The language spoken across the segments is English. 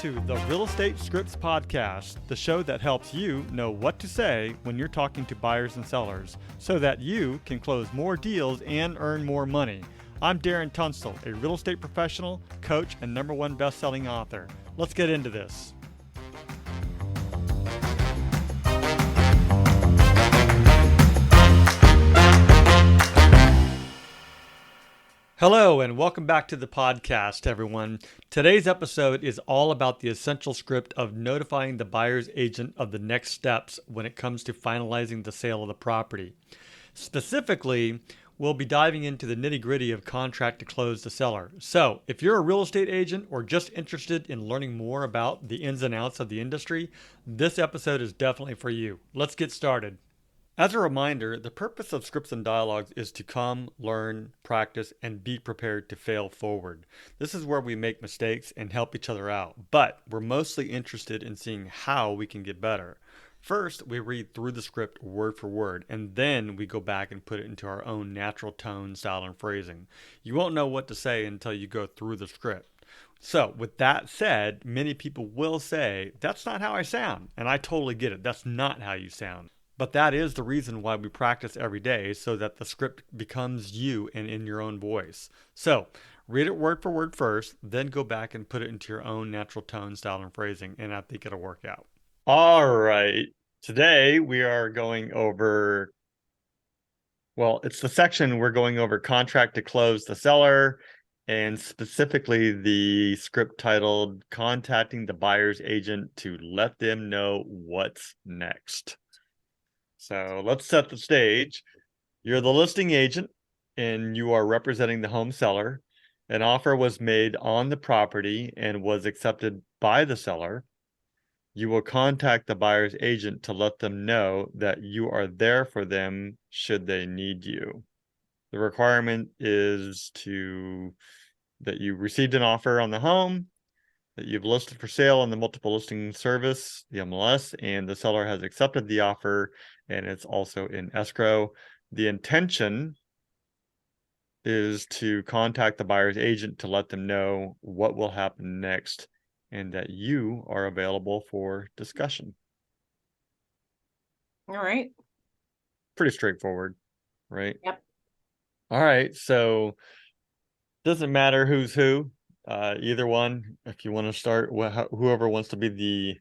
to the Real Estate Scripts Podcast, the show that helps you know what to say when you're talking to buyers and sellers so that you can close more deals and earn more money. I'm Darren Tunstall, a real estate professional, coach, and #1 best-selling author. Let's get into this. Hello and welcome back to the podcast, everyone. Today's episode is all about the essential script of notifying the buyer's agent of the next steps when it comes to finalizing the sale of the property. Specifically, we'll be diving into the nitty-gritty of contract to close the seller. So, if you're a real estate agent or just interested in learning more about the ins and outs of the industry, this episode is definitely for you. Let's get started. As a reminder, the purpose of Scripts and Dialogues is to come, learn, practice, and be prepared to fail forward. This is where we make mistakes and help each other out, but we're mostly interested in seeing how we can get better. First, we read through the script word for word, and then we go back and put it into our own natural tone, style, and phrasing. You won't know what to say until you go through the script. So, with that said, many people will say, "That's not how I sound," and I totally get it. That's not how you sound. But that is the reason why we practice every day, so that the script becomes you and in your own voice. So, read it word for word first, then go back and put it into your own natural tone, style, and phrasing, and I think it'll work out. All right. Today we are going over, it's the section we're going over contract to close the seller, and specifically the script titled Contacting the Buyer's Agent to Let Them Know What's Next. So let's set the stage. You're the listing agent and you are representing the home seller. An offer was made on the property and was accepted by the seller. You will contact the buyer's agent to let them know that you are there for them should they need you. The requirement is that you received an offer on the home, that you've listed for sale on the multiple listing service, the MLS, and the seller has accepted the offer and it's also in escrow. The intention is to contact the buyer's agent to let them know what will happen next and that you are available for discussion. All right. Pretty straightforward, right? Yep. All right. So doesn't matter who's who. Either one. If you want to start, whoever wants to be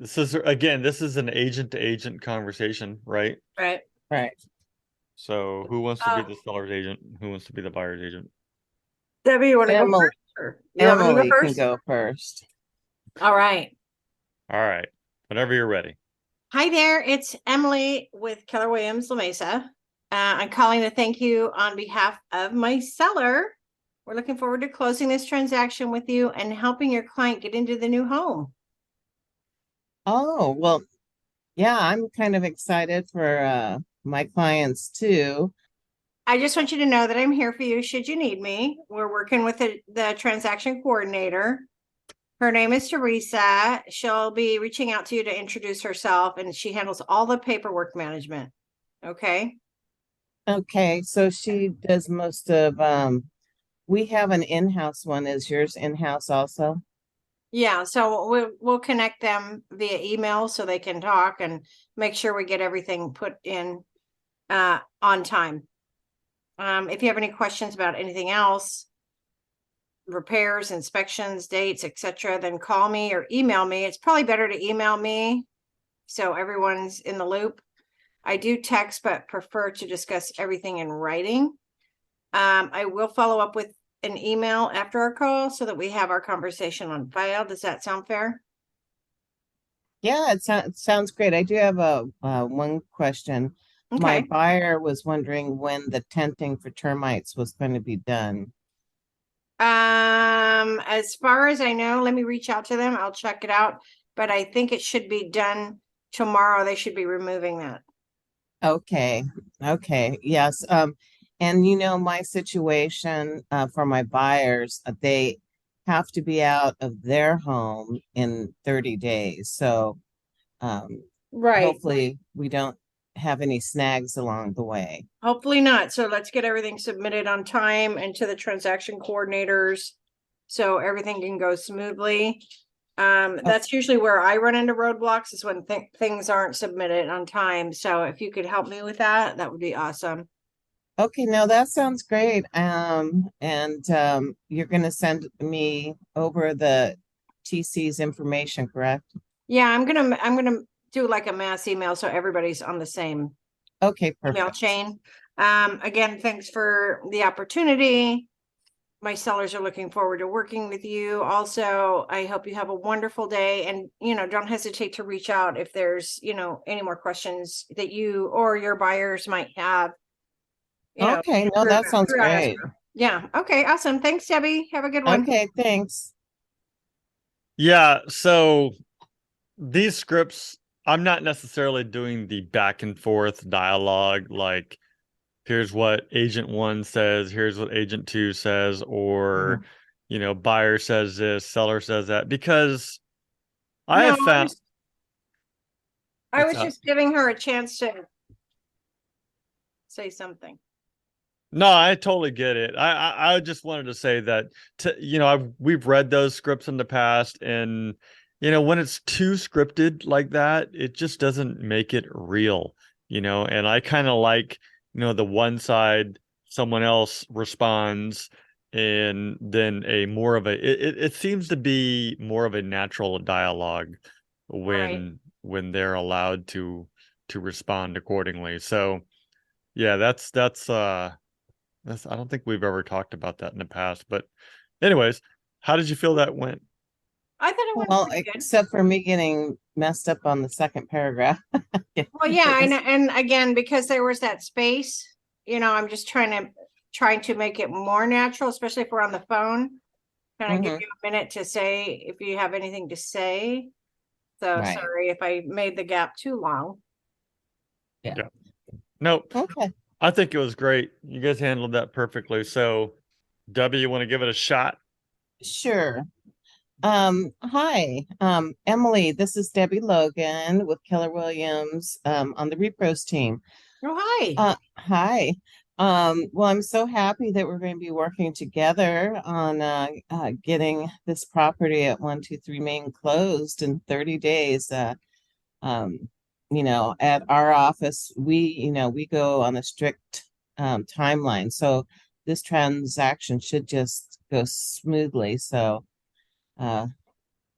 this is an agent to agent conversation, right? Right. So who wants to be the seller's agent? Who wants to be the buyer's agent? Debbie, you want to go first? Or you want me to go Emily can first? go first. All right. All right. Whenever you're ready. Hi there. It's Emily with Keller Williams La Mesa. I'm calling to thank you on behalf of my seller. We're looking forward to closing this transaction with you and helping your client get into the new home. Oh, well, yeah, I'm kind of excited for my clients too. I just want you to know that I'm here for you should you need me. We're working with the transaction coordinator. Her name is Teresa. She'll be reaching out to you to introduce herself, and she handles all the paperwork management. Okay. Okay, so she does most of we have an in-house one. Is yours in-house also? Yeah, so we'll connect them via email so they can talk and make sure we get everything put in on time. If you have any questions about anything else, repairs, inspections, dates, etc., then call me or email me. It's probably better to email me so everyone's in the loop. I do text, but prefer to discuss everything in writing. I will follow up with an email after our call so that we have our conversation on file. Does that sound fair? Yeah, it sounds great. I do have a one question. Okay. My buyer was wondering when the tenting for termites was going to be done. As far as I know, let me reach out to them. I'll check it out, but I think it should be done tomorrow. They should be removing that. Okay. Yes. And my situation for my buyers, they have to be out of their home in 30 days. So Right. hopefully we don't have any snags along the way. Hopefully not. So let's get everything submitted on time and to the transaction coordinators so everything can go smoothly. That's usually where I run into roadblocks, is when things aren't submitted on time. So if you could help me with that, that would be awesome. Okay, no, that sounds great. You're gonna send me over the TC's information, correct? Yeah, I'm gonna do like a mass email so everybody's on the same Okay, email perfect. chain. Again, thanks for the opportunity. My sellers are looking forward to working with you. Also, I hope you have a wonderful day, and don't hesitate to reach out if there's any more questions that you or your buyers might have. Okay, no, that sounds Throughout great. escrow. Yeah. Okay. Awesome. Thanks, Debbie. Have a good one. Okay, thanks. Yeah, so these scripts, I'm not necessarily doing the back and forth dialogue like here's what agent one says, here's what agent two says, or buyer says this, seller says that, because I No, have found I what's was that? just giving her a chance to say something. No, I totally get it. I just wanted to say that we've read those scripts in the past, and when it's too scripted like that, it just doesn't make it real. And I kind of like the one side, someone else responds, and then a more of a it seems to be more of a natural dialogue Right. when they're allowed to respond accordingly. So yeah, that's I don't think we've ever talked about that in the past, but anyways, how did you feel that went? I thought it went Well, pretty good. except for me getting messed up on the second paragraph. Well, yeah, It was, and again, because there was that space, I'm just trying to make it more natural, especially if we're on the phone. Kind of give mhm, you a minute to say if you have anything to say. So right. sorry if I made the gap too long. Yeah. Yeah. Nope. Okay. I think it was great. You guys handled that perfectly. So, Debbie, you want to give it a shot? Sure. Hi, Emily, this is Debbie Logan with Keller Williams, on the Repros team. Oh, hi. Hi. Well, I'm so happy that we're going to be working together on getting this property at 123 Main closed in 30 days. Um, at our office, we go on a strict timeline, so this transaction should just go smoothly. So, uh,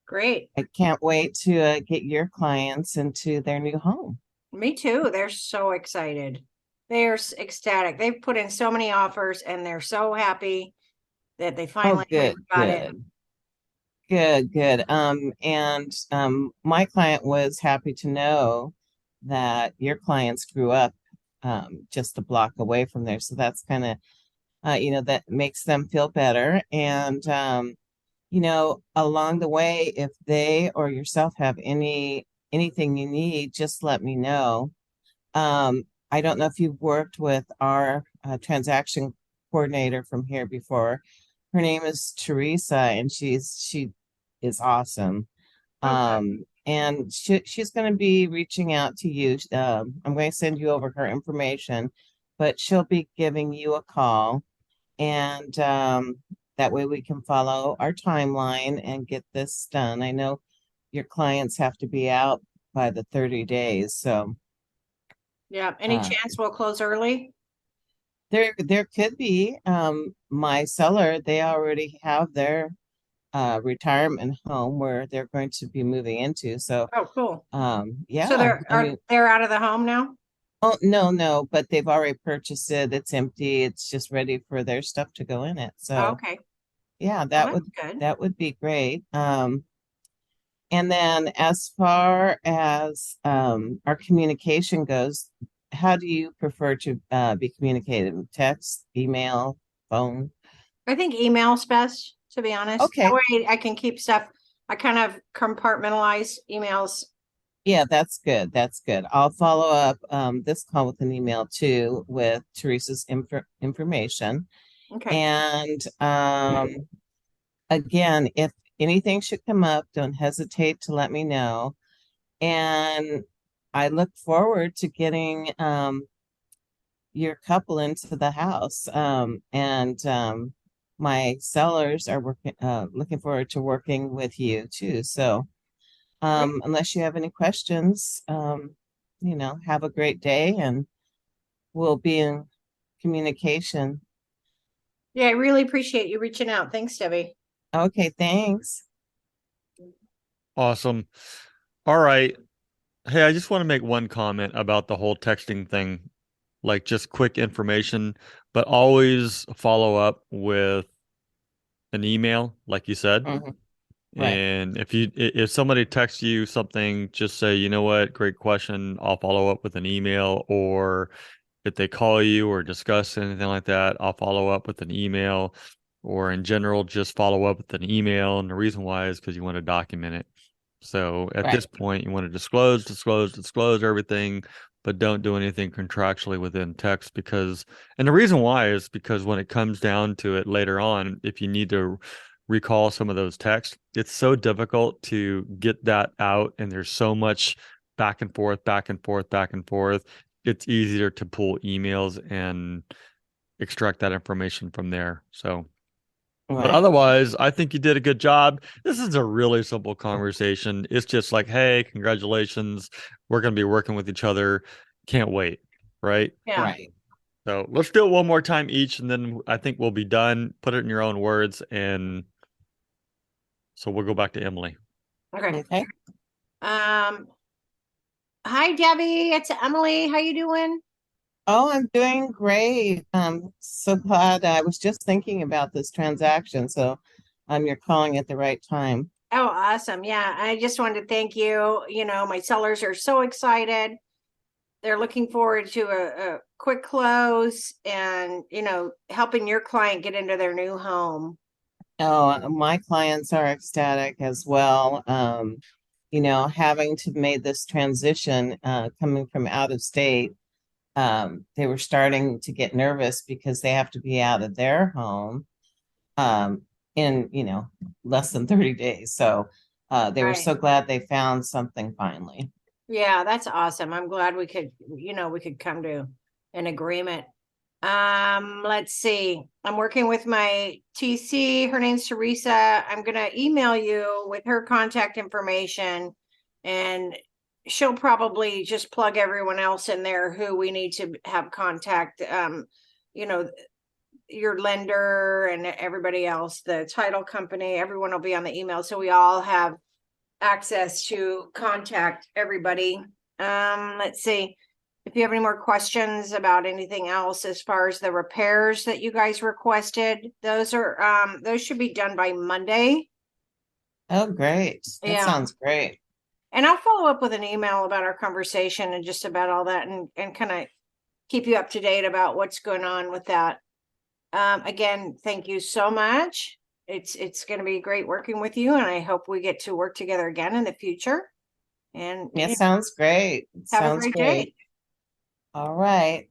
Great. I can't wait to get your clients into their new home. Me too. They're so excited. They're ecstatic. They've put in so many offers and they're so happy that they Oh, finally good, got it. good, good. My client was happy to know that your clients grew up just a block away from there. So that's kind of, that makes them feel better. Along the way, if they or yourself have anything you need, just let me know. I don't know if you've worked with our transaction coordinator from here before. Her name is Teresa, and she is awesome. Okay. And she's going to be reaching out to you. I'm going to send you over her information, but she'll be giving you a call, and that way we can follow our timeline and get this done. I know your clients have to be out by the 30 days, so. Yeah. Any Uh, chance we'll close early? there could be my seller, they already have their retirement home where they're going to be moving into. So Oh, cool. So yeah, I mean, they're out of the home now? oh no, but they've already purchased it. It's empty. It's just ready for their stuff to go in it. Oh, So okay. yeah, Well, that's good. that would be great. And then as far as our communication goes, how do you prefer to be communicated? Text, email, phone? I think email's best, to be honest. That Okay. way I can keep stuff. I kind of compartmentalize emails. Yeah, that's good. That's good. I'll follow up this call with an email too with Teresa's information. Okay. And again, if anything should come up, don't hesitate to let me know. And I look forward to getting your couple into the house. And my sellers are looking forward to working with you too. So, Great. unless you have any questions, have a great day and we'll be in communication. Yeah, I really appreciate you reaching out. Thanks, Debbie. Okay, thanks. Awesome. All right. Hey, I just want to make one comment about the whole texting thing, like just quick information, but always follow up with an email, like you said. Mhm. Right. And if somebody texts you something, just say, you know what, great question. I'll follow up with an email. Or if they call you or discuss anything like that, I'll follow up with an email. Or in general, just follow up with an email. And the reason why is because you want to document it. So at Right. this point, you want to disclose everything, but don't do anything contractually within text and the reason why is because when it comes down to it later on, if you need to recall some of those texts, it's so difficult to get that out. And there's so much back and forth, back and forth, back and forth. It's easier to pull emails and extract that information from there. So but Right. otherwise, I think you did a good job. This is a really simple conversation. It's just like, hey, congratulations. We're going to be working with each other. Can't wait. Right. Yeah. Right. So let's do it one more time each, and then I think we'll be done. Put it in your own words. And so we'll go back to Emily. Okay. Okay. Hi, Debbie. It's Emily. How you doing? Oh, I'm doing great. I'm so glad. I was just thinking about this transaction, so you're calling at the right time. Oh, awesome. Yeah, I just wanted to thank you. You know, my sellers are so excited. They're looking forward to a quick close and, helping your client get into their new home. Oh, my clients are ecstatic as well. Having to made this transition, coming from out of state, they were starting to get nervous because they have to be out of their home, um, in, less than 30 days. So, they were Right. so glad they found something finally. Yeah, that's awesome. I'm glad we could come to an agreement. Let's see. I'm working with my TC. Her name's Teresa. I'm gonna email you with her contact information, and she'll probably just plug everyone else in there who we need to have contact. You know, your lender and everybody else, the title company, everyone will be on the email, so we all have access to contact everybody. Let's see. If you have any more questions about anything else as far as the repairs that you guys requested, those should be done by Monday. Oh, great. That Yeah. sounds great. And I'll follow up with an email about our conversation and just about all that and kind of keep you up to date about what's going on with that. Again, thank you so much. It's going to be great working with you, and I hope we get to work together again in the future. And It sounds great. It have a sounds great great. day. All right.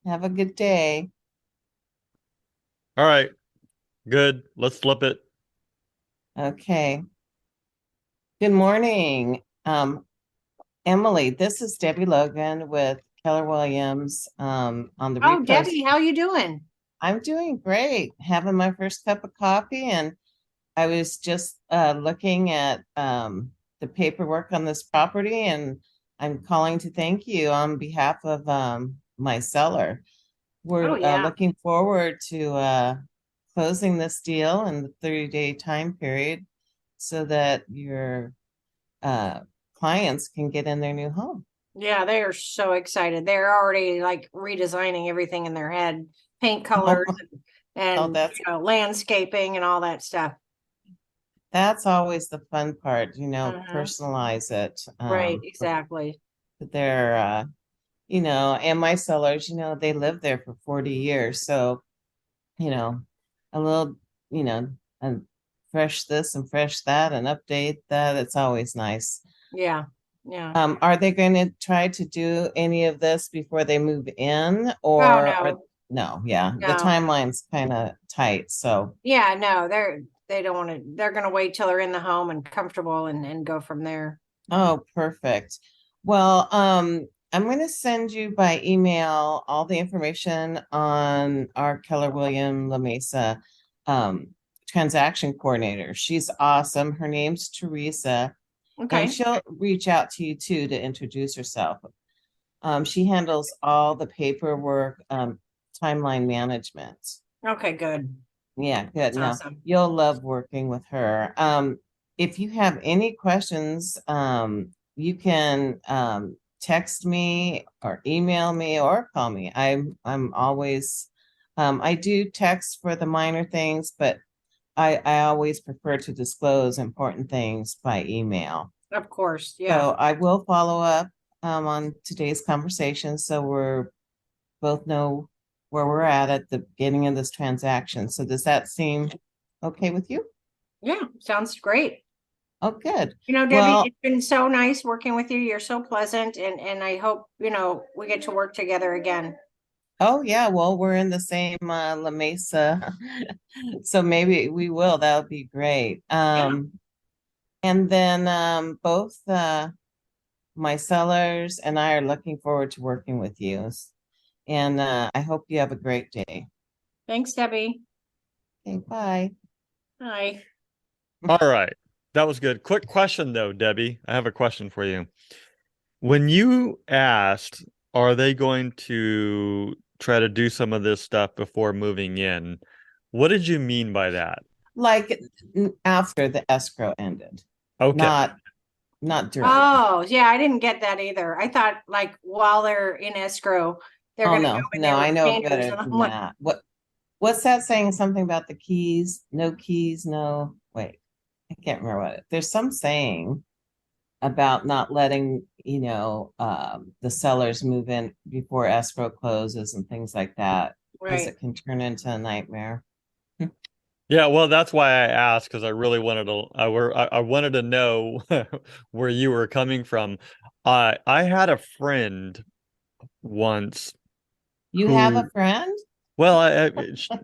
Have a good day. All right. Good. Let's flip it. Okay. Good morning. Emily, this is Debbie Logan with Keller Williams, on the Oh, Repost. Debbie, how you doing? I'm doing great. Having my first cup of coffee, and I was just looking at the paperwork on this property, and I'm calling to thank you on behalf of my seller. We're Oh, yeah. looking forward to closing this deal in the 30-day time period so that your clients can get in their new home. Yeah, they are so excited. They're already like redesigning everything in their head, paint colors and that's landscaping and all that stuff. That's always the fun part, Mhm. personalize it. Right, exactly. They're, and my sellers, they live there for 40 years. So, a little, and fresh this and fresh that and update that. It's always nice. Yeah. Yeah. Are they going to try to do any of this before they move in, Oh, or no. Yeah, the No. timeline's kind of tight. So Yeah, no, they don't want to, they're gonna wait till they're in the home and comfortable and go from there. oh, perfect. Well, I'm going to send you by email all the information on our Keller William La Mesa transaction coordinator. She's awesome. Her name's Teresa, Okay. and she'll reach out to you too to introduce herself. She handles all the paperwork, timeline management. Okay, good. Yeah, good. That's Now awesome. you'll love working with her. If you have any questions, you can text me or email me or call me. I'm always I do text for the minor things, but I always prefer to disclose important things by email. Of course, yeah. So I will follow up on today's conversation so we're both know where we're at the beginning of this transaction. So does that seem okay with you? Yeah, sounds great. Oh, good. You know, Debbie, Well, it's been so nice working with you. You're so pleasant, and I hope, we get to work together again. oh yeah, well, we're in the same La Mesa. So maybe we will. That would be great. And then both my sellers and I are looking forward to working with you. And I hope you have a great day. Thanks, Debbie. Okay, bye. Bye. All right. That was good. Quick question though, Debbie. I have a question for you. When you asked, are they going to try to do some of this stuff before moving in? What did you mean by that? Like after the escrow ended, Okay. not during. Oh, yeah, I didn't get that either. I thought like while they're in escrow, they're Oh gonna no, go in no, there I with know painters, better and I'm than like, that. What's that saying? Something about the keys? No keys, no. Wait, I can't remember there's some saying about not letting, the sellers move in before escrow closes and things like that, because right. it can turn into a nightmare. Yeah, well, that's why I asked because I really wanted to. I wanted to know where you were coming from. I had a friend once You have a who, friend? well,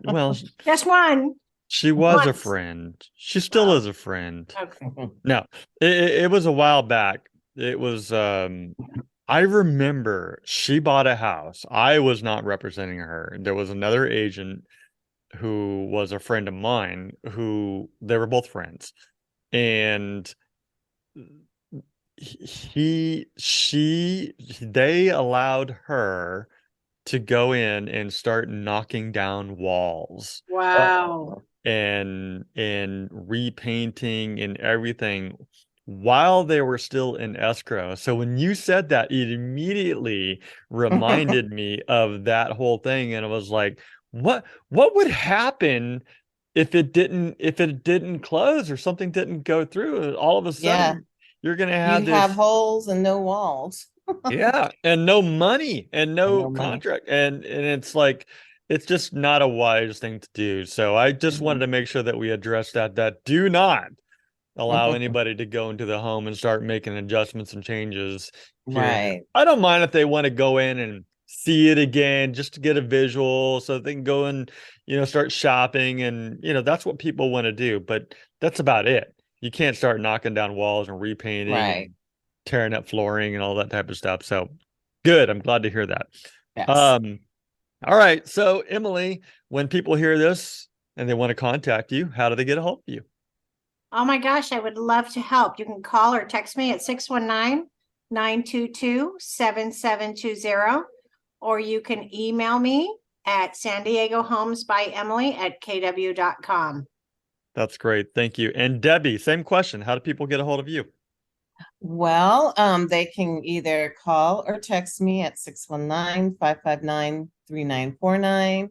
well, Just one. she was a Once. friend. She still Wow. is a friend. Okay. No, it was a while back. It was I remember she bought a house. I was not representing her. There was another agent who was a friend of mine who they were both friends. And they allowed her to go in and start knocking down walls Wow. and repainting and everything while they were still in escrow. So when you said that, it immediately reminded me of that whole thing, and it was like, what would happen if it didn't close or something didn't go through? All of a Yeah, sudden, you're gonna you have have this. holes and no walls. Yeah, and no money and And no no money. contract, and it's like it's just not a wise thing to do. So I just wanted to make sure that we address that do not allow anybody to go into the home and start making adjustments and changes here and there. Right. I don't mind if they want to go in and see it again just to get a visual so they can go and, start shopping, and that's what people want to do, but that's about it. You can't start knocking down walls and repainting Right. and tearing up flooring and all that type of stuff. So good. I'm glad to hear that. Yes. All right. So Emily, when people hear this and they want to contact you, how do they get a hold of you? Oh my gosh, I would love to help. You can call or text me at 619-922-7720, or you can email me at San Diego Homes by Emily at kw.com. That's great. Thank you. And Debbie, same question. How do people get a hold of you? Well, they can either call or text me at 619-559-3949,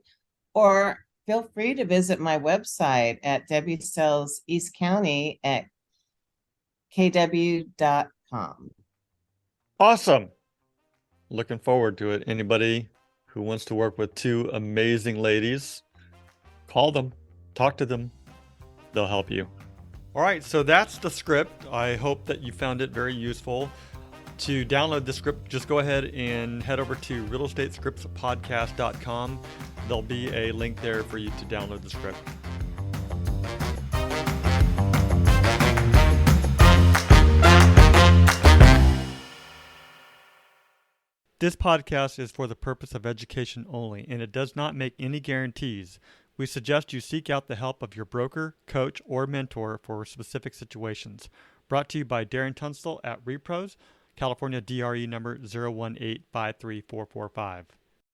or feel free to visit my website at Debbie Sells East County at kw.com. Awesome. Looking forward to it. Anybody who wants to work with two amazing ladies, call them, talk to them. They'll help you. All right, so that's the script. I hope that you found it very useful. To download the script, just go ahead and head over to realestatescriptspodcast.com. There'll be a link there for you to download the script. This podcast is for the purpose of education only, and it does not make any guarantees. We suggest you seek out the help of your broker, coach, or mentor for specific situations. Brought to you by Darren Tunstall at Repros, California DRE number 018534445.